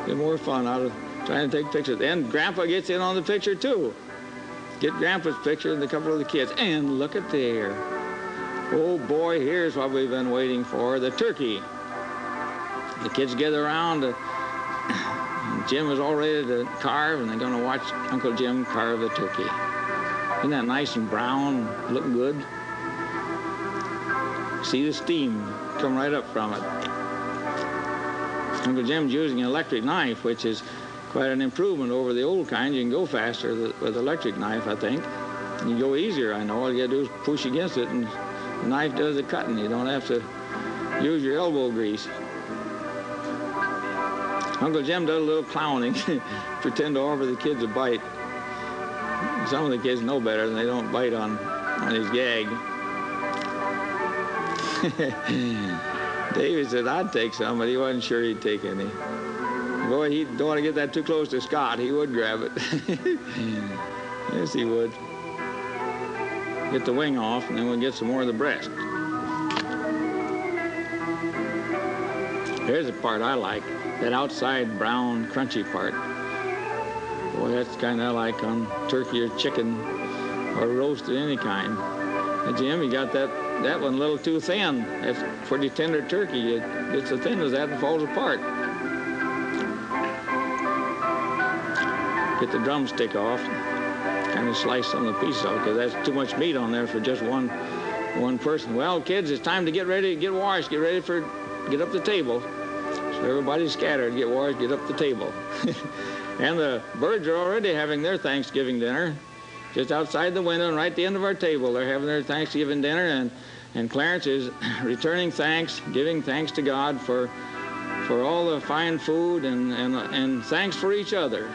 Get more fun out of trying to take pictures. And Grandpa gets in on the picture too. Get Grandpa's picture and a couple of the kids. And look at there. Oh boy, here's what we've been waiting for, the turkey. The kids gather around. Jim is all ready to carve, and they're going to watch Uncle Jim carve the turkey. Isn't that nice and brown, looking good? See the steam come right up from it. Uncle Jim's using an electric knife, which is quite an improvement over the old kind. You can go faster with the electric knife, I think. You can go easier, I know. All you got to do is push against it, and the knife does the cutting. You don't have to use your elbow grease. Uncle Jim does a little clowning, pretend to offer the kids a bite. Some of the kids know better, and they don't bite on his gag. David said, I'd take some, but he wasn't sure he'd take any. Boy, he don't want to get that too close to Scott. He would grab it. Yes, he would. Get the wing off, and then we'll get some more of the breast. Here's the part I like, that outside brown, crunchy part. Boy, that's kind of like on turkey or chicken or roast of any kind. Now, Jim, you got that one a little too thin. That's pretty tender turkey. It gets as thin as that and falls apart. Get the drumstick off. Kind of slice some of the pieces off, because that's too much meat on there for just one person. Well, kids, it's time to get ready, get washed, get ready for, get up the table. So everybody's scattered, get washed, get up the table. And the birds are already having their Thanksgiving dinner. Just outside the window and right at the end of our table, they're having their Thanksgiving dinner, and Clarence is returning thanks, giving thanks to God for all the fine food, and thanks for each other.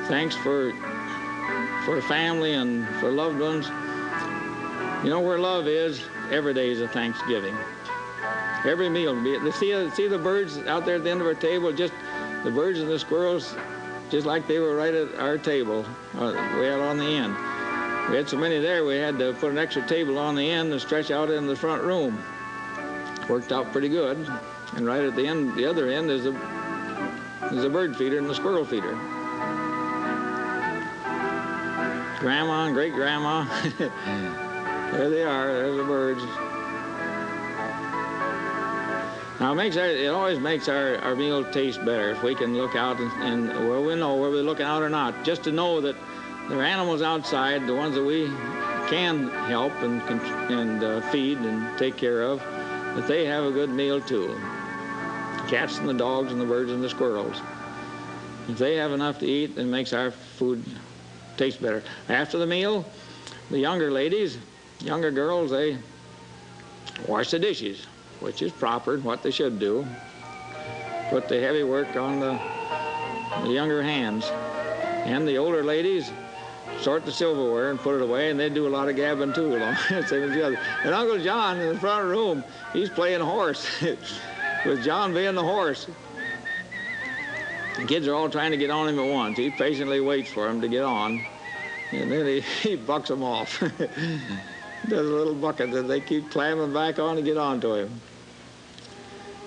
Thanks for family and for loved ones. You know where love is? Every day is a Thanksgiving. Every meal. See the birds out there at the end of our table? Just the birds and the squirrels, just like they were right at our table, way out on the end. We had so many there, we had to put an extra table on the end and stretch out in the front room. Worked out pretty good. And right at the end, the other end, is a bird feeder and the squirrel feeder. Grandma and great-grandma, there they are, there's the birds. Now, it always makes our meal taste better if we can look out and well, we know whether we're looking out or not, just to know that there are animals outside, the ones that we can help and feed and take care of, that they have a good meal too. The cats and the dogs and the birds and the squirrels. If they have enough to eat, it makes our food taste better. After the meal, the younger ladies, younger girls, they wash the dishes, which is proper, what they should do. Put the heavy work on the younger hands. And the older ladies sort the silverware and put it away, and they do a lot of gabbing too, same as the other. And Uncle John in the front room, he's playing horse, with John being the horse. The kids are all trying to get on him at once. He patiently waits for them to get on, and then he bucks them off. Does a little bucket that they keep climbing back on to get onto him.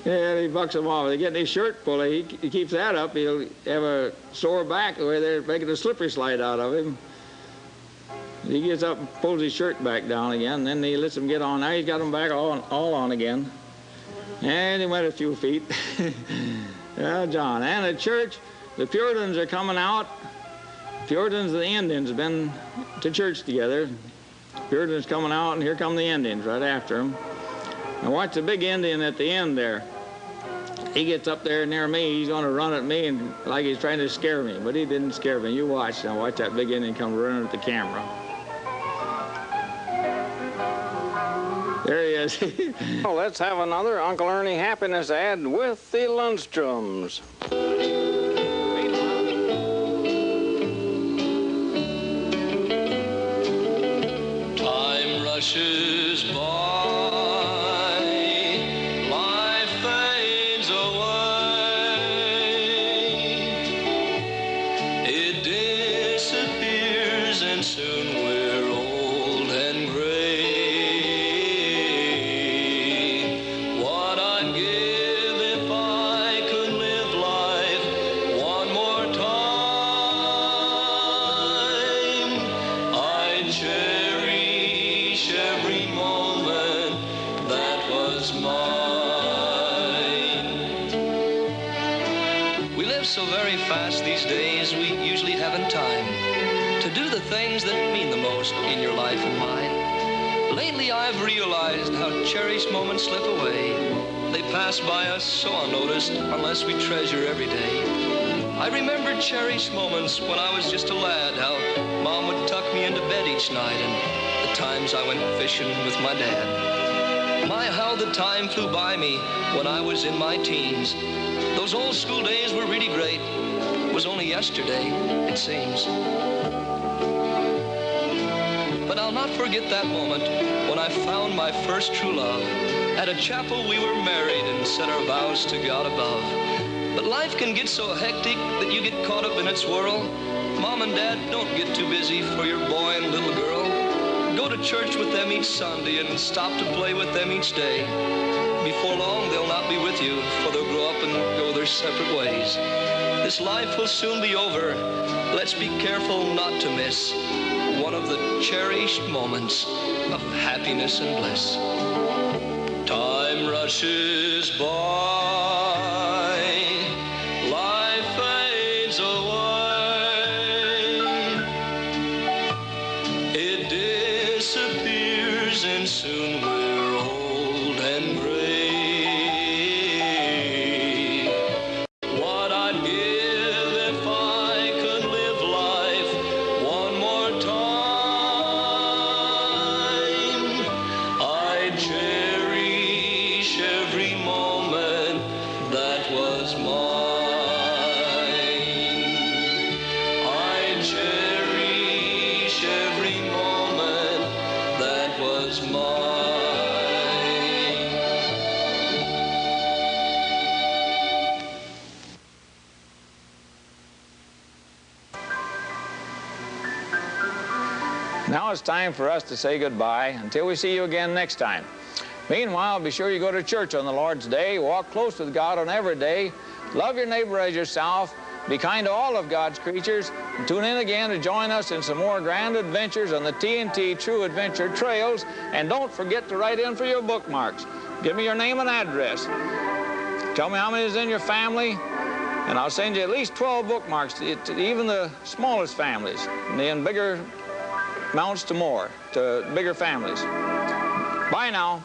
And he bucks them off. They get his shirt pulled. He keeps that up, he'll have a sore back the way they're making a slippery slide out of him. He gets up and pulls his shirt back down again, and then he lets them get on. Now he's got them back all on again. And he went a few feet. Yeah, John. And at church, the Puritans are coming out. Puritans and the Indians have been to church together. Puritans coming out, and here come the Indians right after them. Now watch the big Indian at the end there. He gets up there near me. He's going to run at me and like he's trying to scare me, but he didn't scare me. You watch. Now watch that big Indian come running at the camera. There he is. Well, let's have another Uncle Ernie happiness ad with the Lundstroms. Time rushes by, life fades away, it disappears and soon we're old and gray. What I'd give if I could live like was mine. We live so very fast these days, we usually haven't time to do the things that mean the most in your life and mine. Lately I've realized how cherished moments slip away. They pass by us so unnoticed unless we treasure every day. I remember cherished moments when I was just a lad, how Mom would tuck me into bed each night, and the times I went fishing with my dad. My, how the time flew by me when I was in my teens. Those old school days were really great. It was only yesterday, it seems. But I'll not forget that moment when I found my first true love. At a chapel we were married and said our vows to God above. But life can get so hectic that you get caught up in its whirl. Mom and Dad, don't get too busy for your boy and little girl. Go to church with them each Sunday and stop to play with them each day. Before long, they'll not be with you, for they'll grow up and go their separate ways. This life will soon be over. Let's be careful not to miss one of the cherished moments of happiness and bliss. Time rushes by, life fades away, it disappears and soon we're old and gray. What I'd give if I could live life one more time. I'd cherish every moment that was mine. I'd cherish every moment that was mine. Now it's time for us to say goodbye until we see you again next time. Meanwhile, be sure you go to church on the Lord's Day, walk close with God on every day, love your neighbor as yourself, be kind to all of God's creatures, and tune in again to join us in some more grand adventures on the TNT True Adventure Trails, and don't forget to write in for your bookmarks. Give me your name and address. Tell me how many is in your family, and I'll send you at least 12 bookmarks to even the smallest families, and then bigger amounts to more, to bigger families. Bye now.